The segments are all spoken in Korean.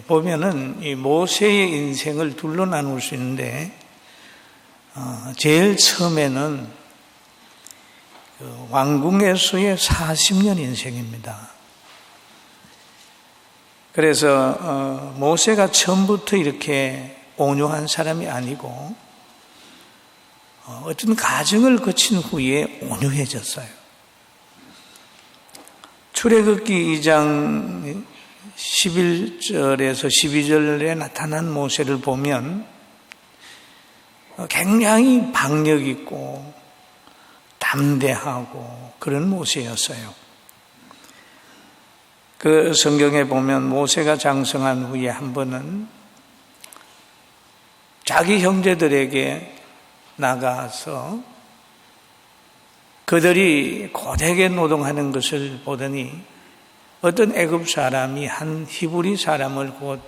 보면은 이 모세의 인생을 둘로 나눌 수 있는데, 제일 처음에는 왕궁에서의 40년 인생입니다. 그래서 모세가 처음부터 이렇게 온유한 사람이 아니고 어떤 과정을 거친 후에 온유해졌어요. 출애굽기 2장 11절에서 12절에 나타난 모세를 보면 굉장히 박력 있고 담대하고 그런 모세였어요. 그 성경에 보면 모세가 장성한 후에 한 번은 자기 형제들에게 나가서 그들이 고되게 노동하는 것을 보더니 어떤 애굽 사람이 한 히브리 사람을 곧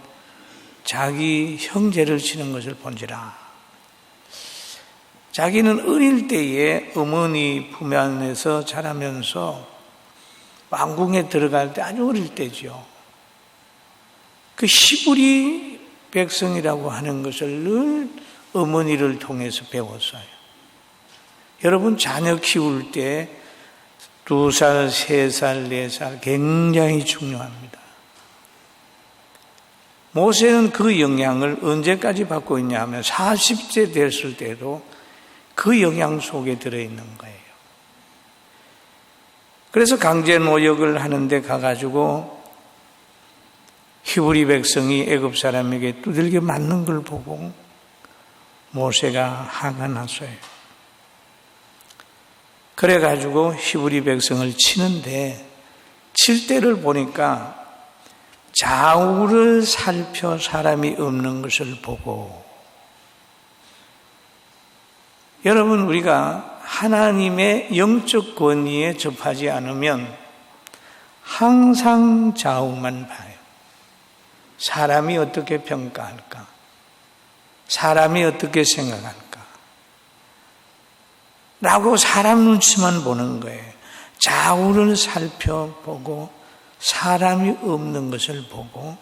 자기 형제를 치는 것을 본지라. 자기는 어릴 때에 어머니 품 안에서 자라면서 왕궁에 들어갈 때 아주 어릴 때죠. 그 히브리 백성이라고 하는 것을 늘 어머니를 통해서 배웠어요. 여러분 자녀 키울 때 2살, 3살, 4살 굉장히 중요합니다. 모세는 그 영향을 언제까지 받고 있냐 하면 40세 됐을 때도 그 영향 속에 들어있는 거예요. 그래서 강제 노역을 하는데 가가지고 히브리 백성이 애굽 사람에게 두들겨 맞는 걸 보고 모세가 화가 났어요. 그래가지고 히브리 백성을 치는데 칠 때를 보니까 좌우를 살펴 사람이 없는 것을 보고, 여러분 우리가 하나님의 영적 권위에 접하지 않으면 항상 좌우만 봐요. 사람이 어떻게 평가할까? 사람이 어떻게 생각할까? 라고 사람 눈치만 보는 거예요. 좌우를 살펴보고 사람이 없는 것을 보고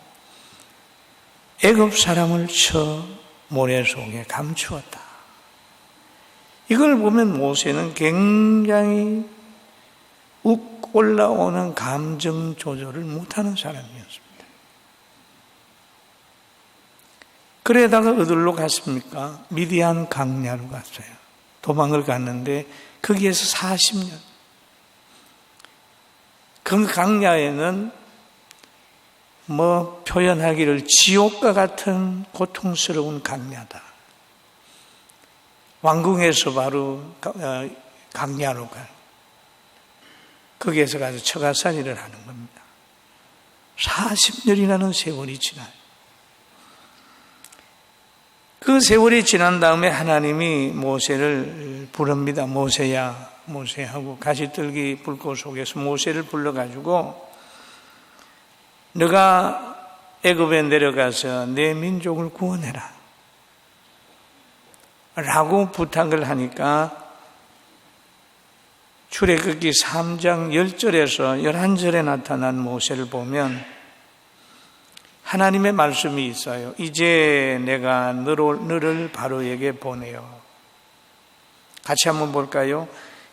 애굽 사람을 쳐 모래 속에 감추었다. 이걸 보면 모세는 굉장히 욱 올라오는 감정 조절을 못하는 사람이었습니다. 그러다가 어디로 갔습니까? 미디안 강야로 갔어요. 도망을 갔는데 거기에서 40년. 그 강야에는 표현하기를 지옥과 같은 고통스러운 강야다. 왕궁에서 바로 강야로 가요. 거기에서 가서 처가살이를 하는 겁니다. 40년이라는 세월이 지나요. 그 세월이 지난 다음에 하나님이 모세를 부릅니다. 모세야, 모세하고 가시떨기 불꽃 속에서 모세를 불러가지고 너가 애굽에 내려가서 내 민족을 구원해라 라고 부탁을 하니까 출애굽기 3장 10절에서 11절에 나타난 모세를 보면 하나님의 말씀이 있어요. 이제 내가 너를 바로에게 보내요. 같이 한번 볼까요?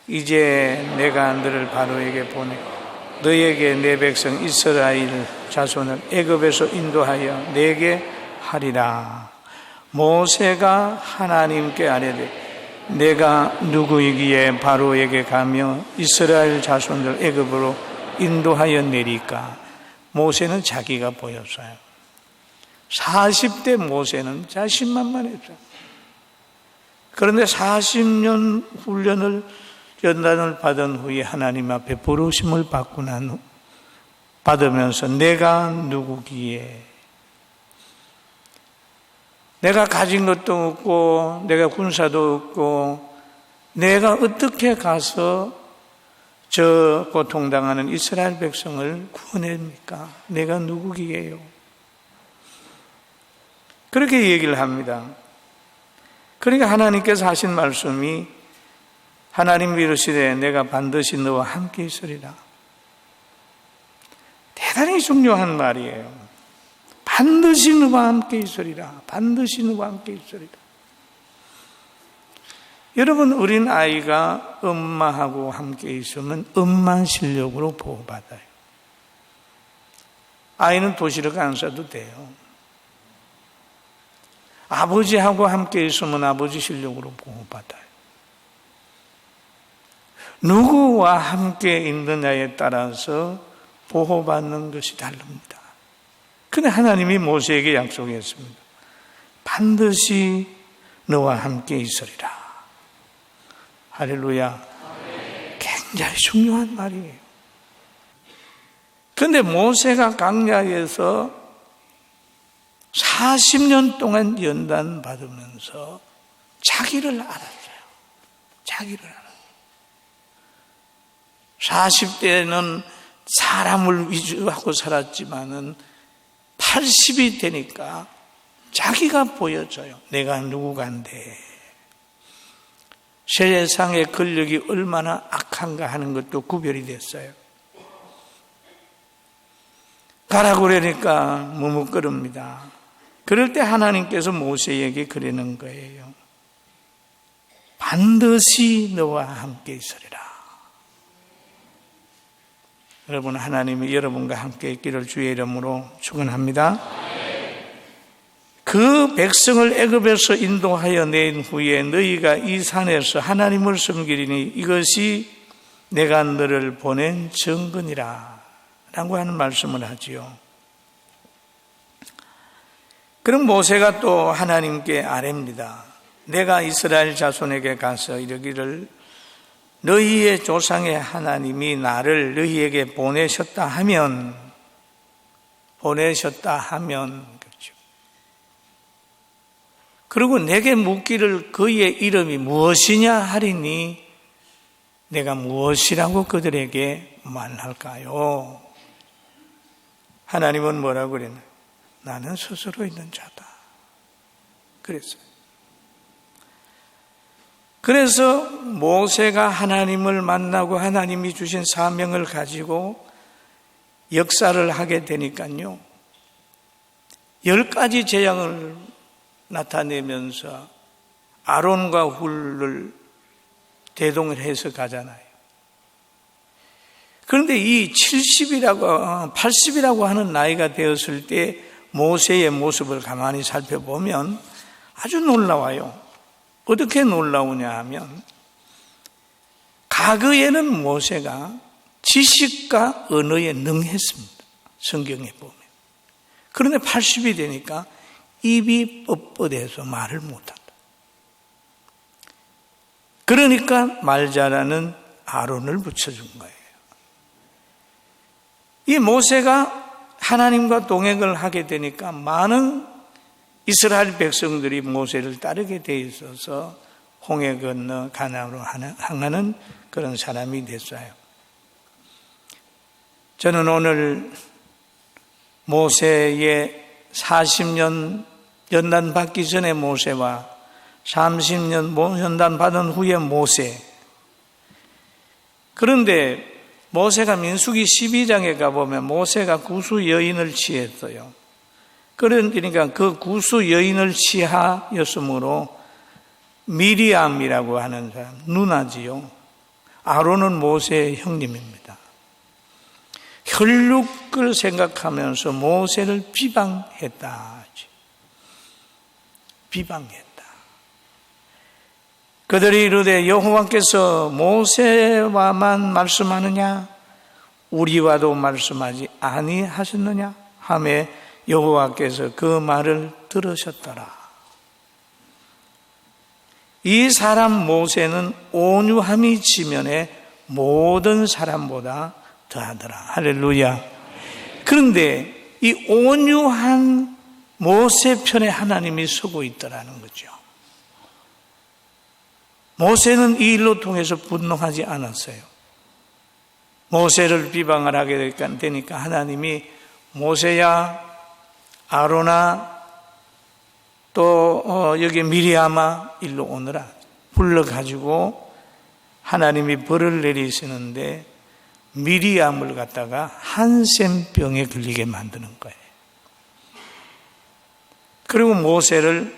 이제 내가 너를 바로에게 보내요. 너에게 내 백성 이스라엘 자손을 애굽에서 인도하여 내게 하리라. 모세가 하나님께 아뢰되 내가 누구이기에 바로에게 가며 이스라엘 자손들 애굽으로 인도하여 내리까? 모세는 자기가 보였어요. 40대 모세는 자신만만했어요. 그런데 40년 훈련을 연단을 받은 후에 하나님 앞에 부르심을 받으면서 내가 누구기에, 내가 가진 것도 없고 내가 군사도 없고 내가 어떻게 가서 저 고통당하는 이스라엘 백성을 구원합니까? 내가 누구기에요? 그렇게 얘기를 합니다. 그러니까 하나님께서 하신 말씀이 하나님 이르시되 내가 반드시 너와 함께 있으리라. 대단히 중요한 말이에요. 반드시 너와 함께 있으리라. 반드시 너와 함께 있으리라. 여러분, 어린 아이가 엄마하고 함께 있으면 엄마 실력으로 보호받아요. 아이는 도시락 안 싸도 돼요. 아버지하고 함께 있으면 아버지 실력으로 보호받아요. 누구와 함께 있느냐에 따라서 보호받는 것이 다릅니다. 그런데 하나님이 모세에게 약속했습니다. 반드시 너와 함께 있으리라. 할렐루야. 굉장히 중요한 말이에요. 그런데 모세가 광야에서 40년 동안 연단 받으면서 자기를 알았어요. 자기를 알았어요. 40대는 사람을 위주하고 살았지만은 80이 되니까 자기가 보여져요. 내가 누구간데. 세상의 권력이 얼마나 악한가 하는 것도 구별이 됐어요. 가라고 그러니까 머뭇거립니다. 그럴 때 하나님께서 모세에게 그러는 거예요. 반드시 너와 함께 있으리라. 여러분, 하나님이 여러분과 함께 있기를 주의 이름으로 축원합니다. 그 백성을 애굽에서 인도하여 낸 후에 너희가 이 산에서 하나님을 섬기리니 이것이 내가 너를 보낸 증거니라 라고 하는 말씀을 하지요. 그럼 모세가 또 하나님께 아뢰입니다. 내가 이스라엘 자손에게 가서 이르기를 너희의 조상의 하나님이 나를 너희에게 보내셨다 하면 그렇죠. 그리고 내게 묻기를 그의 이름이 무엇이냐 하리니 내가 무엇이라고 그들에게 말할까요? 하나님은 뭐라고 그랬나요? 나는 스스로 있는 자다. 그랬어요. 그래서 모세가 하나님을 만나고 하나님이 주신 사명을 가지고 역사를 하게 되니까요. 10가지 재앙을 나타내면서 아론과 훌을 대동을 해서 가잖아요. 그런데 이 80이라고 하는 나이가 되었을 때 모세의 모습을 가만히 살펴보면 아주 놀라워요. 어떻게 놀라우냐 하면 과거에는 모세가 지식과 언어에 능했습니다. 성경에 보면. 그런데 80이 되니까 입이 뻣뻣해서 말을 못한다. 그러니까 말 잘하는 아론을 붙여준 거예요. 이 모세가 하나님과 동행을 하게 되니까 많은 이스라엘 백성들이 모세를 따르게 돼 있어서 홍해 건너 가나안으로 향하는 그런 사람이 됐어요. 저는 오늘 모세의 40년 연단 받기 전에 모세와 30년 연단 받은 후에 모세. 그런데 모세가 민수기 12장에 가보면 모세가 구수 여인을 취했어요. 그러니까 그 구수 여인을 취하였으므로 미리암이라고 하는 사람, 누나지요. 아론은 모세의 형님입니다. 혈육을 생각하면서 모세를 비방했다. 비방했다. 그들이 이르되 여호와께서 모세와만 말씀하느냐 우리와도 말씀하지 아니하셨느냐 하매 여호와께서 그 말을 들으셨더라. 이 사람 모세는 온유함이 지면에 모든 사람보다 더하더라. 할렐루야. 그런데 이 온유한 모세 편에 하나님이 서고 있더라는 거죠. 모세는 이 일로 통해서 분노하지 않았어요. 모세를 비방을 하게 되니까 하나님이 모세야, 아론아, 또 여기 미리암아 일로 오너라 불러가지고 하나님이 벌을 내리시는데 미리암을 갖다가 한센병에 걸리게 만드는 거예요. 그리고 모세를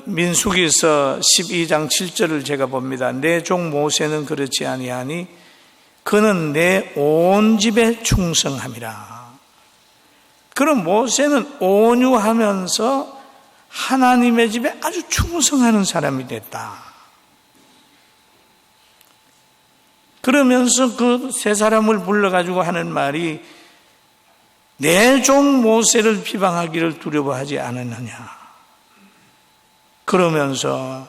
민수기서 12장 7절을 제가 봅니다. 내 종 모세는 그렇지 아니하니 그는 내 온 집에 충성함이라. 그럼 모세는 온유하면서 하나님의 집에 아주 충성하는 사람이 됐다. 그러면서 그 세 사람을 불러가지고 하는 말이 내 종 모세를 비방하기를 두려워하지 않았느냐. 그러면서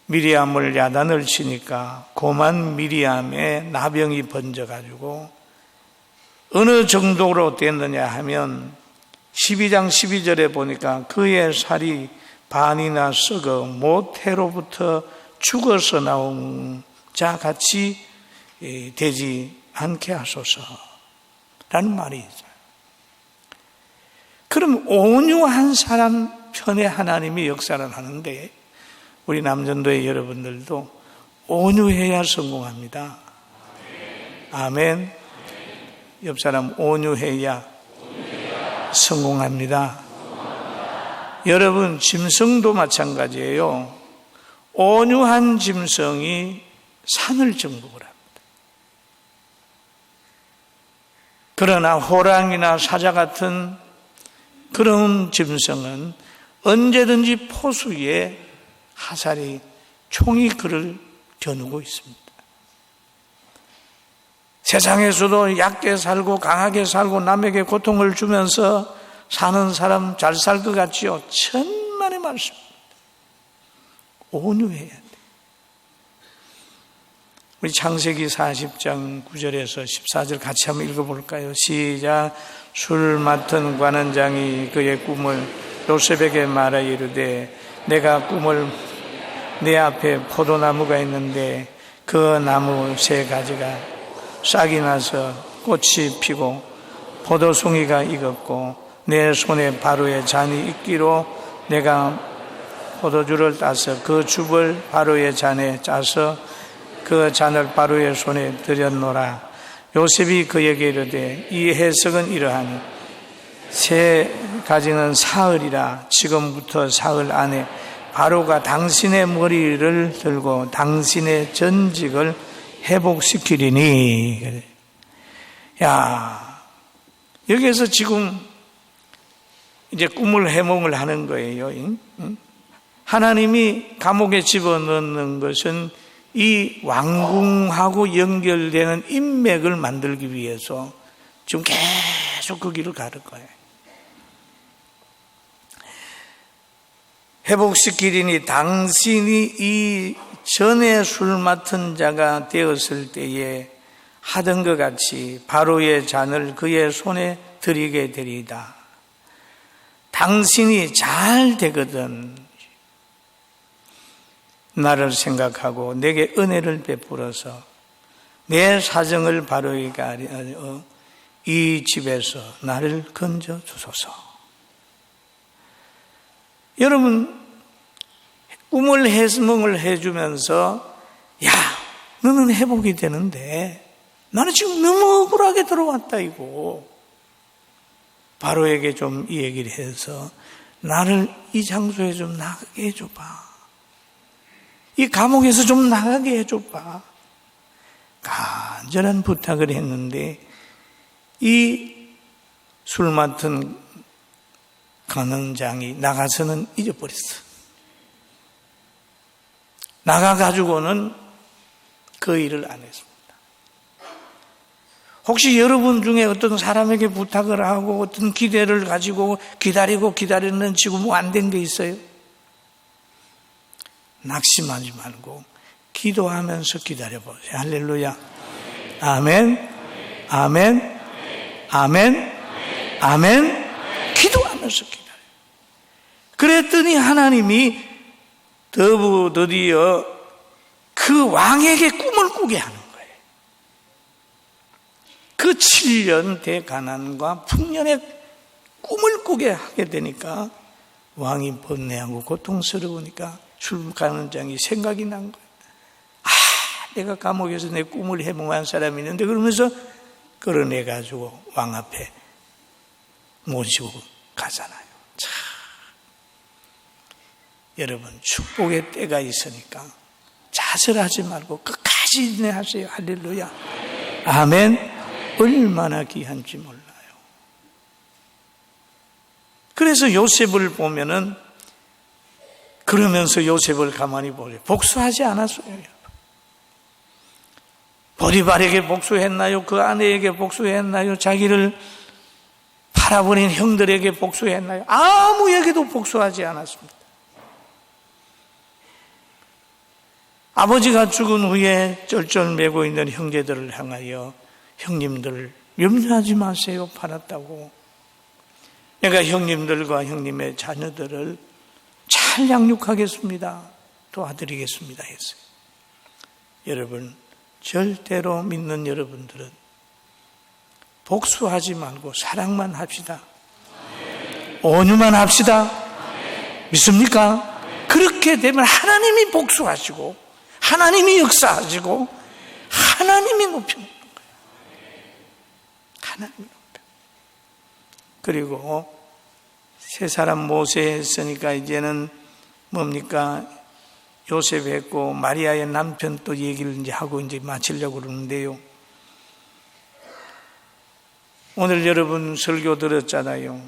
미리암을 야단을 치니까 고만 미리암에 나병이 번져가지고 어느 정도로 됐느냐 하면 12장 12절에 보니까 그의 살이 반이나 썩어 모태로부터 죽어서 나온 자 같이 되지 않게 하소서라는 말이 있어요. 그럼 온유한 사람 편에 하나님이 역사를 하는데 우리 남전도의 여러분들도 온유해야 성공합니다. 아멘. 옆 사람 온유해야 성공합니다. 여러분 짐승도 마찬가지예요. 온유한 짐승이 산을 정복을 합니다. 그러나 호랑이나 사자 같은 그런 짐승은 언제든지 포수에 화살이 총이 그를 겨누고 있습니다. 세상에서도 얕게 살고 강하게 살고 남에게 고통을 주면서 사는 사람 잘 살 것 같지요? 천만의 말씀입니다. 온유해야 돼. 우리 창세기 40장 9절에서 14절 같이 한번 읽어볼까요? 시작. 술 맡은 관원장이 그의 꿈을 요셉에게 말하 이르되 내가 꿈을 내 앞에 포도나무가 있는데 그 나무 세 가지가 싹이 나서 꽃이 피고 포도송이가 익었고 내 손에 바로의 잔이 있기로 내가 포도주를 따서 그 줍을 바로의 잔에 짜서 그 잔을 바로의 손에 들였노라. 요셉이 그에게 이르되 이 해석은 이러하니 세 가지는 사흘이라. 지금부터 사흘 안에 바로가 당신의 머리를 들고 당신의 전직을 회복시키리니. 야, 여기에서 지금 이제 꿈을 해몽을 하는 거예요. 하나님이 감옥에 집어넣는 것은 이 왕궁하고 연결되는 인맥을 만들기 위해서 지금 계속 그 길을 가는 거예요. 회복시키리니 당신이 이 전에 술 맡은 자가 되었을 때에 하던 것 같이 바로의 잔을 그의 손에 드리게 되리이다. 당신이 잘 되거든 나를 생각하고 내게 은혜를 베풀어서 내 사정을 바로에게 알려 이 집에서 나를 건져 주소서. 여러분 꿈을 해몽을 해주면서 야 너는 회복이 되는데 나는 지금 너무 억울하게 들어왔다 이거. 바로에게 좀 이 얘기를 해서 나를 이 장소에 좀 나가게 해줘봐. 이 감옥에서 좀 나가게 해줘봐. 간절한 부탁을 했는데 이 술 맡은 관원장이 나가서는 잊어버렸어. 나가가지고는 그 일을 안 했습니다. 혹시 여러분 중에 어떤 사람에게 부탁을 하고 어떤 기대를 가지고 기다리는 지금 뭐 안 된 게 있어요? 낙심하지 말고 기도하면서 기다려보세요. 할렐루야. 아멘. 아멘. 아멘. 아멘. 기도하면서 기다려요. 그랬더니 하나님이 드디어 그 왕에게 꿈을 꾸게 하는 거예요. 그 7년 대가난과 풍년의 꿈을 꾸게 하게 되니까 왕이 번뇌하고 고통스러우니까 술 관원장이 생각이 난 거예요. 아, 내가 감옥에서 내 꿈을 해몽한 사람이 있는데 그러면서 끌어내가지고 왕 앞에 모시고 가잖아요. 참. 여러분, 축복의 때가 있으니까 좌절하지 말고 끝까지 인내하세요. 할렐루야. 아멘. 얼마나 귀한지 몰라요. 그래서 요셉을 보면은, 그러면서 요셉을 가만히 보세요. 복수하지 않았어요. 보디발에게 복수했나요? 그 아내에게 복수했나요? 자기를 팔아버린 형들에게 복수했나요? 아무에게도 복수하지 않았습니다. 아버지가 죽은 후에 쩔쩔매고 있는 형제들을 향하여 형님들 염려하지 마세요. 팔았다고. 내가 형님들과 형님의 자녀들을 잘 양육하겠습니다. 도와드리겠습니다 했어요. 여러분, 절대로 믿는 여러분들은 복수하지 말고 사랑만 합시다. 온유만 합시다. 믿습니까? 그렇게 되면 하나님이 복수하시고 하나님이 역사하시고 하나님이 높여놓는 거예요. 하나님이 높여. 그리고 세 사람 모세 했으니까 이제는 뭡니까? 요셉 했고 마리아의 남편 또 얘기를 이제 하고 이제 마치려고 그러는데요. 오늘 여러분 설교 들었잖아요.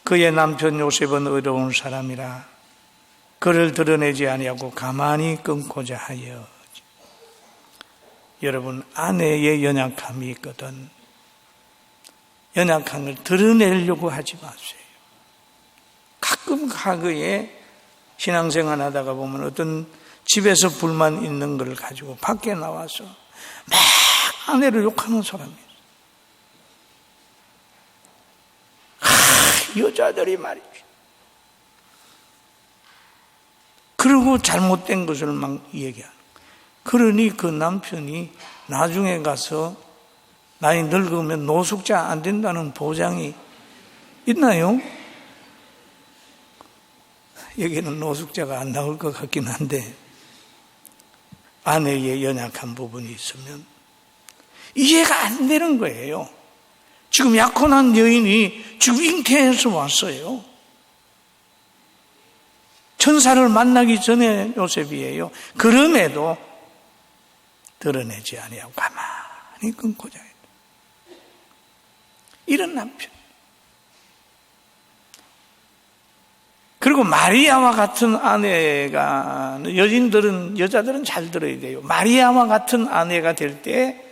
그의 남편 요셉은 의로운 사람이라 그를 드러내지 아니하고 가만히 끊고자 하여. 여러분, 아내의 연약함이 있거든. 연약함을 드러내려고 하지 마세요. 가끔 과거에 신앙생활 하다가 보면 어떤 집에서 불만 있는 걸 가지고 밖에 나와서 막 아내를 욕하는 사람이 있어요. 여자들이 말이죠. 그리고 잘못된 것을 막 얘기하는. 그러니 그 남편이 나중에 가서 나이 늙으면 노숙자 안 된다는 보장이 있나요? 여기는 노숙자가 안 나올 것 같긴 한데 아내의 연약한 부분이 있으면 이해가 안 되는 거예요. 지금 약혼한 여인이 지금 잉태해서 왔어요. 천사를 만나기 전에 요셉이에요. 그럼에도 드러내지 아니하고 가만히 끊고자 해요. 이런 남편. 그리고 마리아와 같은 아내가, 여자들은 잘 들어야 돼요. 마리아와 같은 아내가 될 때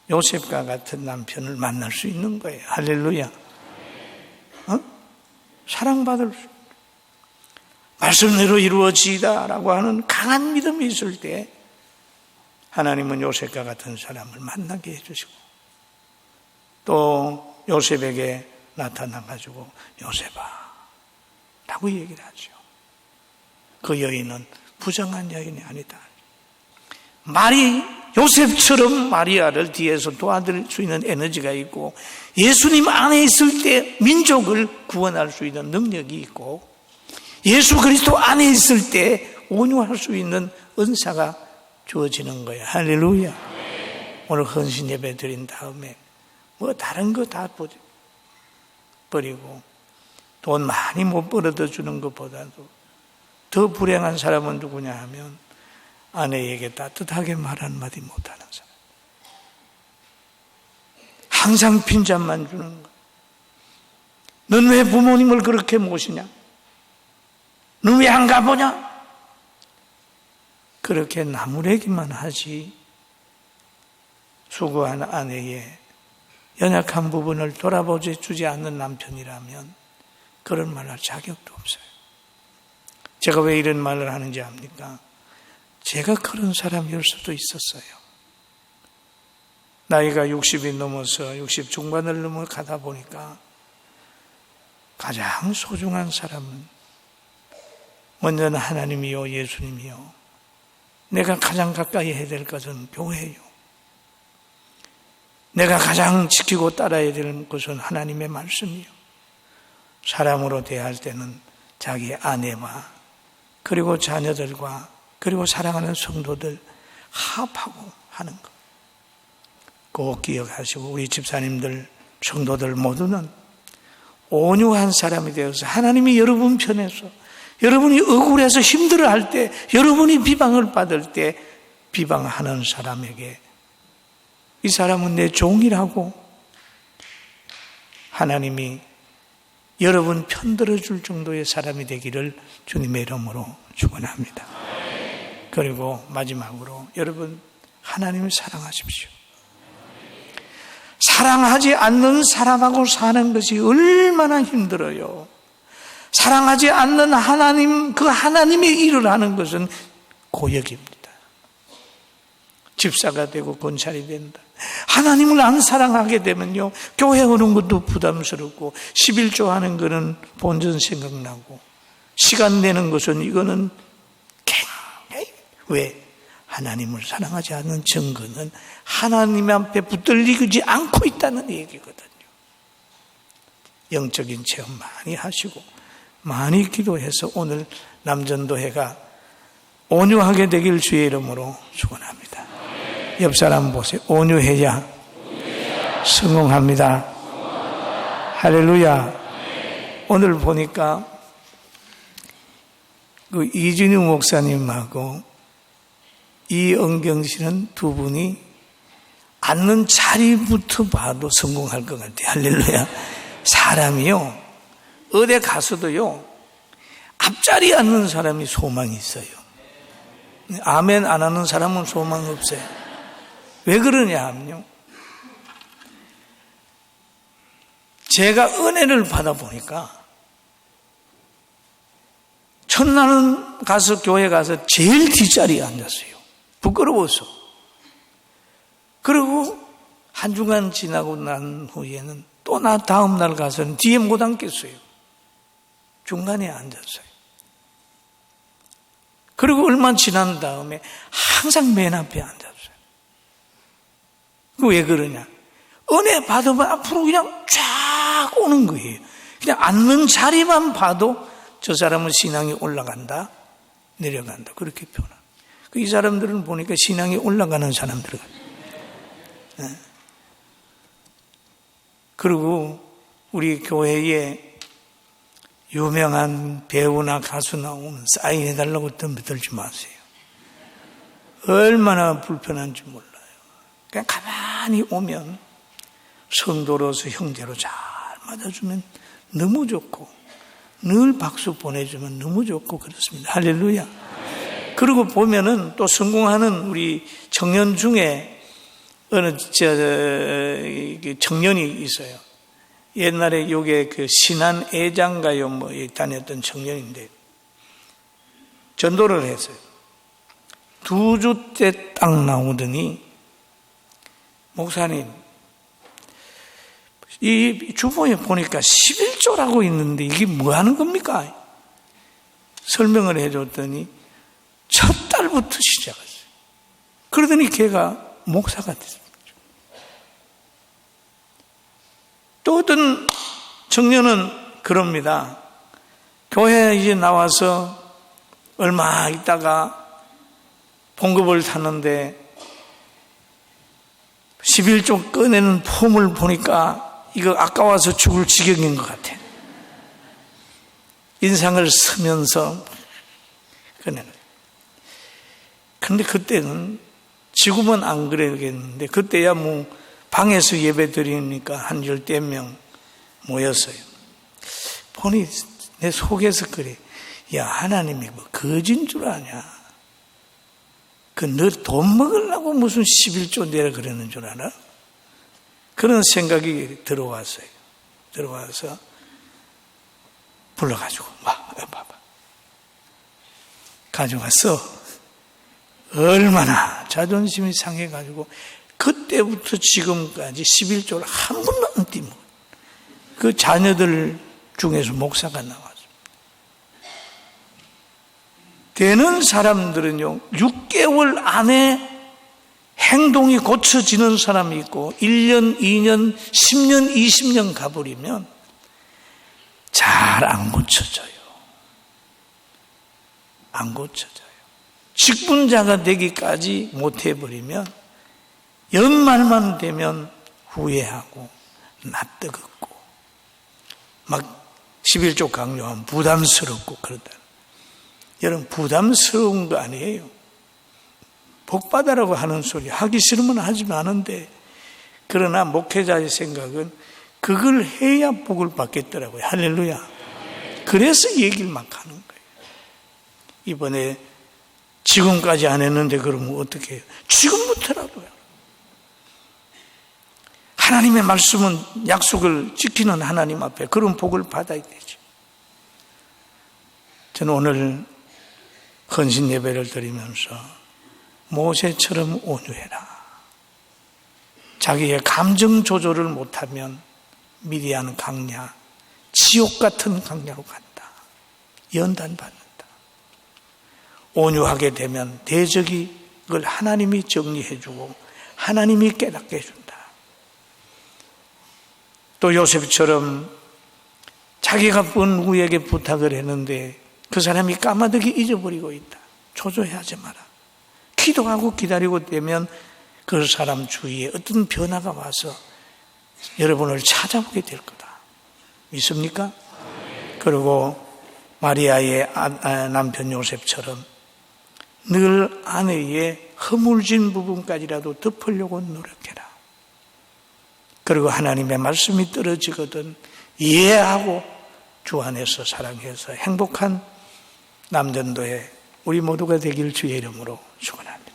요셉과 같은 남편을 만날 수 있는 거예요. 할렐루야. 사랑받을 수. 말씀대로 이루어지다라고 하는 강한 믿음이 있을 때 하나님은 요셉과 같은 사람을 만나게 해주시고 또 요셉에게 나타나가지고 요셉아 라고 얘기를 하죠. 그 여인은 부정한 여인이 아니다. 요셉처럼 마리아를 뒤에서 도와줄 수 있는 에너지가 있고 예수님 안에 있을 때 민족을 구원할 수 있는 능력이 있고 예수 그리스도 안에 있을 때 온유할 수 있는 은사가 주어지는 거예요. 할렐루야. 오늘 헌신 예배 드린 다음에 뭐 다른 거 다 버리고 돈 많이 못 벌어다 주는 것보다도 더 불행한 사람은 누구냐 하면 아내에게 따뜻하게 말 한마디 못하는 사람. 항상 빈잔만 주는 거. 넌 왜 부모님을 그렇게 모시냐? 넌 왜 안 가보냐? 그렇게 나무래기만 하지 수고한 아내의 연약한 부분을 돌아보지 주지 않는 남편이라면 그런 말 할 자격도 없어요. 제가 왜 이런 말을 하는지 압니까? 제가 그런 사람일 수도 있었어요. 나이가 60이 넘어서 60 중반을 넘어가다 보니까 가장 소중한 사람은 먼저는 하나님이요 예수님이요. 내가 가장 가까이 해야 될 것은 교회요. 내가 가장 지키고 따라야 될 것은 하나님의 말씀이요. 사람으로 대할 때는 자기 아내와 그리고 자녀들과 그리고 사랑하는 성도들 합하고 하는 것. 꼭 기억하시고 우리 집사님들, 성도들 모두는 온유한 사람이 되어서 하나님이 여러분 편에서 여러분이 억울해서 힘들어할 때, 여러분이 비방을 받을 때 비방하는 사람에게 이 사람은 내 종이라고 하나님이 여러분 편들어 줄 정도의 사람이 되기를 주님의 이름으로 축원합니다. 그리고 마지막으로 여러분, 하나님을 사랑하십시오. 사랑하지 않는 사람하고 사는 것이 얼마나 힘들어요. 사랑하지 않는 하나님, 그 하나님의 일을 하는 것은 고역입니다. 집사가 되고 권찰이 된다. 하나님을 안 사랑하게 되면요, 교회 오는 것도 부담스럽고 11조 하는 거는 본전 생각나고 시간 내는 것은 이거는 굉장히, 왜? 하나님을 사랑하지 않는 증거는 하나님 앞에 붙들리지 않고 있다는 얘기거든요. 영적인 체험 많이 하시고 많이 기도해서 오늘 남전도회가 온유하게 되길 주의 이름으로 축원합니다. 옆 사람 보세요. 온유해야 성공합니다. 할렐루야. 오늘 보니까 그 이준유 목사님하고 이은경 씨는 두 분이 앉는 자리부터 봐도 성공할 것 같아요. 할렐루야. 사람이요, 어디 가서도요, 앞자리에 앉는 사람이 소망이 있어요. 아멘 안 하는 사람은 소망 없어요. 왜 그러냐 하면요, 제가 은혜를 받아보니까 첫날은 가서 교회 가서 제일 뒷자리에 앉았어요. 부끄러워서. 그리고 한 주간 지나고 난 후에는 또 나 다음 날 가서는 뒤에 못 앉겠어요. 중간에 앉았어요. 그리고 얼마 지난 다음에 항상 맨 앞에 앉았어요. 그 왜 그러냐? 은혜 받으면 앞으로 그냥 쫙 오는 거예요. 그냥 앉는 자리만 봐도 저 사람은 신앙이 올라간다, 내려간다. 그렇게 표현합니다. 이 사람들은 보니까 신앙이 올라가는 사람들. 그리고 우리 교회에 유명한 배우나 가수 나오면 사인해달라고 덤벼들지 마세요. 얼마나 불편한지 몰라요. 그냥 가만히 오면 성도로서 형제로 잘 맞아주면 너무 좋고, 늘 박수 보내주면 너무 좋고 그렇습니다. 할렐루야. 그리고 보면은 또 성공하는 우리 청년 중에 어느 청년이 있어요. 옛날에 요게 그 신안 애장가요 다녔던 청년인데 전도를 했어요. 2주 때 딱 나오더니, 목사님, 이 주보에 보니까 11조라고 있는데 이게 뭐 하는 겁니까? 설명을 해줬더니 첫 달부터 시작했어요. 그러더니 걔가 목사가 됐습니다. 또 어떤 청년은 그럽니다. 교회에 이제 나와서 얼마 있다가 봉급을 탔는데 11조 꺼내는 폼을 보니까 이거 아까워서 죽을 지경인 것 같아. 인상을 쓰면서 꺼내는. 근데 그때는, 지금은 안 그러겠는데 그때야 뭐 방에서 예배 드리니까 한 10명 모였어요. 보니 내 속에서 그래. 야, 하나님이 뭐 거진 줄 아냐? 그 너 돈 먹으려고 무슨 11조 내라 그러는 줄 알아? 그런 생각이 들어왔어요. 들어와서 불러가지고 봐봐. 가져가서 얼마나 자존심이 상해가지고 그때부터 지금까지 11조를 한 번도 안 띄면 그 자녀들 중에서 목사가 나왔어요. 되는 사람들은요, 6개월 안에 행동이 고쳐지는 사람이 있고 1년, 2년, 10년, 20년 가버리면 잘 안 고쳐져요. 안 고쳐져요. 직분자가 되기까지 못해버리면 연말만 되면 후회하고 낯뜨겁고 막 11조 강요하면 부담스럽고 그러다. 여러분, 부담스러운 거 아니에요. 복받아라고 하는 소리 하기 싫으면 하지 마는데, 그러나 목회자의 생각은 그걸 해야 복을 받겠더라고요. 할렐루야. 그래서 얘기를 막 하는 거예요. 이번에 지금까지 안 했는데 그러면 어떻게 해요? 지금부터라도요. 하나님의 말씀은 약속을 지키는 하나님 앞에 그런 복을 받아야 되죠. 저는 오늘 헌신 예배를 드리면서 모세처럼 온유해라. 자기의 감정 조절을 못하면 미디안 강야, 지옥 같은 강야로 간다. 연단받는다. 온유하게 되면 대적이 그걸 하나님이 정리해주고 하나님이 깨닫게 해준다. 또 요셉처럼 자기가 본 누구에게 부탁을 했는데 그 사람이 까마득히 잊어버리고 있다. 초조해하지 마라. 기도하고 기다리고 되면 그 사람 주위에 어떤 변화가 와서 여러분을 찾아보게 될 거다. 믿습니까? 그리고 마리아의 남편 요셉처럼 늘 아내의 허물진 부분까지라도 덮으려고 노력해라. 그리고 하나님의 말씀이 떨어지거든 이해하고 주 안에서 사랑해서 행복한 남전도의 우리 모두가 되길 주의 이름으로 축원합니다.